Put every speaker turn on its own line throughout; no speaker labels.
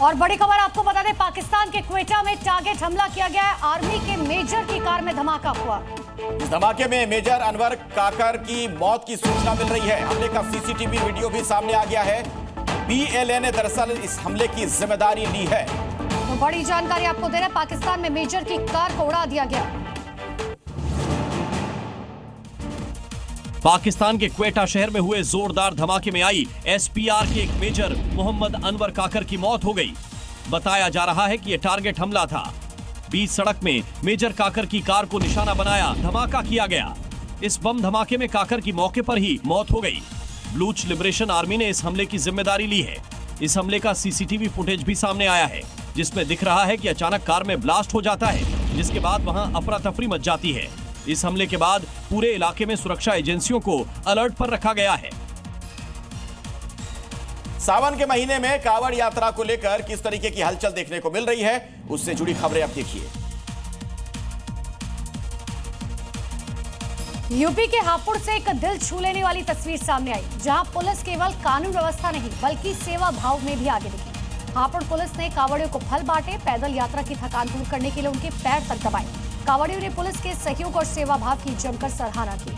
और बड़ी खबर आपको बता दें, पाकिस्तान के क्वेटा में टारगेट हमला किया गया है। आर्मी के मेजर की कार में धमाका हुआ।
इस धमाके में मेजर अनवर काकर की मौत की सूचना मिल रही है। हमले का सीसीटीवी वीडियो भी सामने आ गया है। PLA ने दरअसल इस हमले की जिम्मेदारी ली है।
तो बड़ी जानकारी आपको दे रहे हैं, पाकिस्तान में मेजर की कार को उड़ा दिया गया।
पाकिस्तान के क्वेटा शहर में हुए जोरदार धमाके में आई SPR के एक मेजर मोहम्मद अनवर काकर की मौत हो गई। बताया जा रहा है कि यह टारगेट हमला था। बीच सड़क में मेजर काकर की कार को निशाना बनाया धमाका किया गया। इस बम धमाके में काकर की मौके पर ही मौत हो गई। बलूच लिबरेशन आर्मी ने इस हमले की जिम्मेदारी ली है। इस हमले का CCTV फुटेज भी सामने आया है, जिसमें दिख रहा है कि अचानक कार में ब्लास्ट हो जाता है, जिसके बाद वहां अफरा तफरी मच जाती है। इस हमले के बाद पूरे इलाके में सुरक्षा एजेंसियों को अलर्ट पर रखा गया है।
सावन के महीने में कांवड़ यात्रा को लेकर किस तरीके की हलचल देखने को मिल रही है, उससे जुड़ी खबरें अब देखिए।
यूपी के हापुड़ से एक दिल छू लेने वाली तस्वीर सामने आई, जहां पुलिस केवल कानून व्यवस्था नहीं बल्कि सेवा भाव में भी आगे दिखी। हापुड़ पुलिस ने कांवड़ियों को फल बांटे, पैदल यात्रा की थकान दूर करने के लिए उनके पैर तक दबाए। कांवड़ियों ने पुलिस के सहयोग और सेवा भाव की जमकर सराहना की।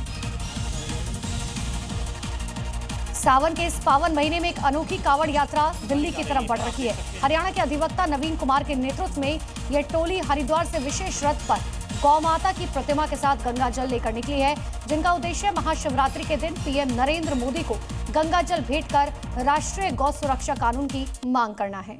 सावन के इस पावन महीने में एक अनोखी कांवड़ यात्रा दिल्ली की तरफ बढ़ रही है। हरियाणा के अधिवक्ता नवीन कुमार के नेतृत्व में यह टोली हरिद्वार से विशेष रथ पर गौ माता की प्रतिमा के साथ गंगा जल लेकर निकली है, जिनका उद्देश्य महाशिवरात्रि के दिन PM नरेंद्र मोदी को गंगा जल भेंट कर राष्ट्रीय गौ सुरक्षा कानून की मांग करना है।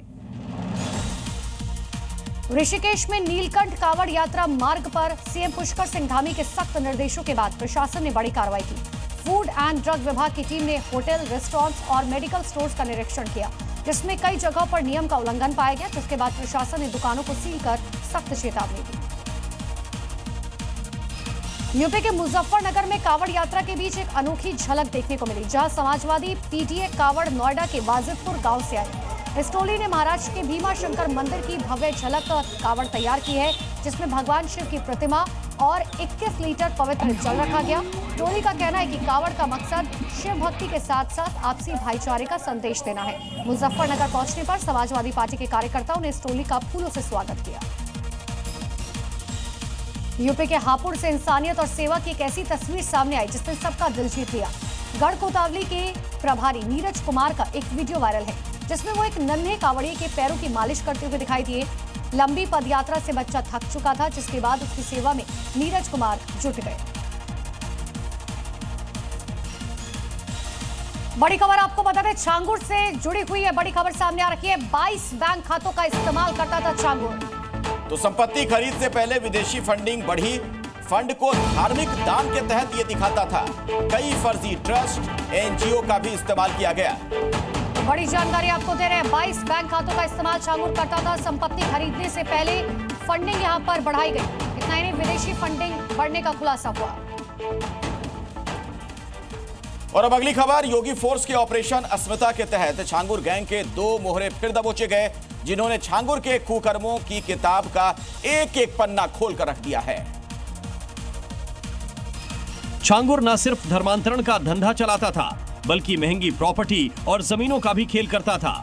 ऋषिकेश में नीलकंठ कांवड़ यात्रा मार्ग पर CM पुष्कर सिंह धामी के सख्त निर्देशों के बाद प्रशासन ने बड़ी कार्रवाई की। फूड एंड ड्रग विभाग की टीम ने होटल, रेस्टोरेंट्स और मेडिकल स्टोर्स का निरीक्षण किया, जिसमें कई जगहों पर नियम का उल्लंघन पाया गया, जिसके बाद प्रशासन ने दुकानों को सील कर सख्त चेतावनी दी। यूपी के मुजफ्फरनगर में कांवड़ यात्रा के बीच एक अनोखी झलक देखने को मिली, जहां समाजवादी PTA कांवड़ नोएडा के वाजिदपुर गांव से आए। इस टोली ने महाराष्ट्र के भीमा शंकर मंदिर की भव्य झलक कांवड़ तैयार की है, जिसमें भगवान शिव की प्रतिमा और 21 लीटर पवित्र जल रखा गया। टोली का कहना है कि कांवड़ का मकसद शिव भक्ति के साथ साथ आपसी भाईचारे का संदेश देना है। मुजफ्फरनगर पहुंचने पर समाजवादी पार्टी के कार्यकर्ताओं ने इस टोली का फूलों से स्वागत किया। यूपी के हापुड़ से इंसानियत और सेवा की एक ऐसी तस्वीर सामने आई, जिसने सबका दिल जीत लिया। गढ़कोतवाली के प्रभारी नीरज कुमार का एक वीडियो वायरल है, जिसमें वो एक नन्हे कांवड़िए के पैरों की मालिश करते हुए दिखाई दिए। लंबी पदयात्रा से बच्चा थक चुका था, जिसके बाद उसकी सेवा में नीरज कुमार जुट गए। बड़ी खबर आपको बता दें, छांगुर से जुड़ी हुई है बड़ी खबर सामने आ रही है। 22 बैंक खातों का इस्तेमाल करता था छांगुर।
तो संपत्ति खरीद से पहले विदेशी फंडिंग बढ़ी, फंड को धार्मिक दान के तहत यह दिखाता था। कई फर्जी ट्रस्ट, NGO का भी इस्तेमाल किया गया।
बड़ी जानकारी आपको दे रहे हैं, 22 बैंक खातों का इस्तेमाल छांगुर करता था। संपत्ति खरीदने से पहले फंडिंग यहां पर बढ़ाई गई। इतना ही नहीं, विदेशी फंडिंग बढ़ने का खुलासा हुआ।
और अब अगली खबर, योगी फोर्स के ऑपरेशन अस्मिता के तहत छांगुर गैंग के 2 मोहरे फिर दबोचे गए, जिन्होंने छांगुर के कुकर्मों की किताब का एक एक पन्ना खोलकर रख दिया है।
छांगुर न सिर्फ धर्मांतरण का धंधा चलाता था, बल्कि महंगी प्रॉपर्टी और जमीनों का भी खेल करता था।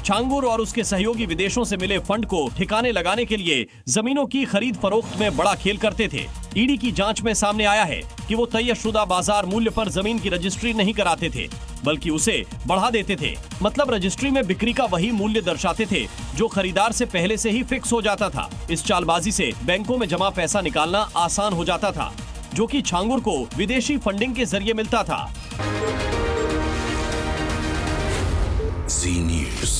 छांगुर और उसके सहयोगी विदेशों से मिले फंड को ठिकाने लगाने के लिए जमीनों की खरीद फरोख्त में बड़ा खेल करते थे। ईडी की जांच में सामने आया है कि वो तयशुदा बाजार मूल्य पर जमीन की रजिस्ट्री नहीं कराते थे, बल्कि उसे बढ़ा देते थे। मतलब रजिस्ट्री में बिक्री का वही मूल्य दर्शाते थे जो खरीदार से पहले से ही फिक्स हो जाता था। इस चालबाजी से बैंकों में जमा पैसा निकालना आसान हो जाता था, जो कि छांगुर को विदेशी फंडिंग के जरिए मिलता था।
Zee News।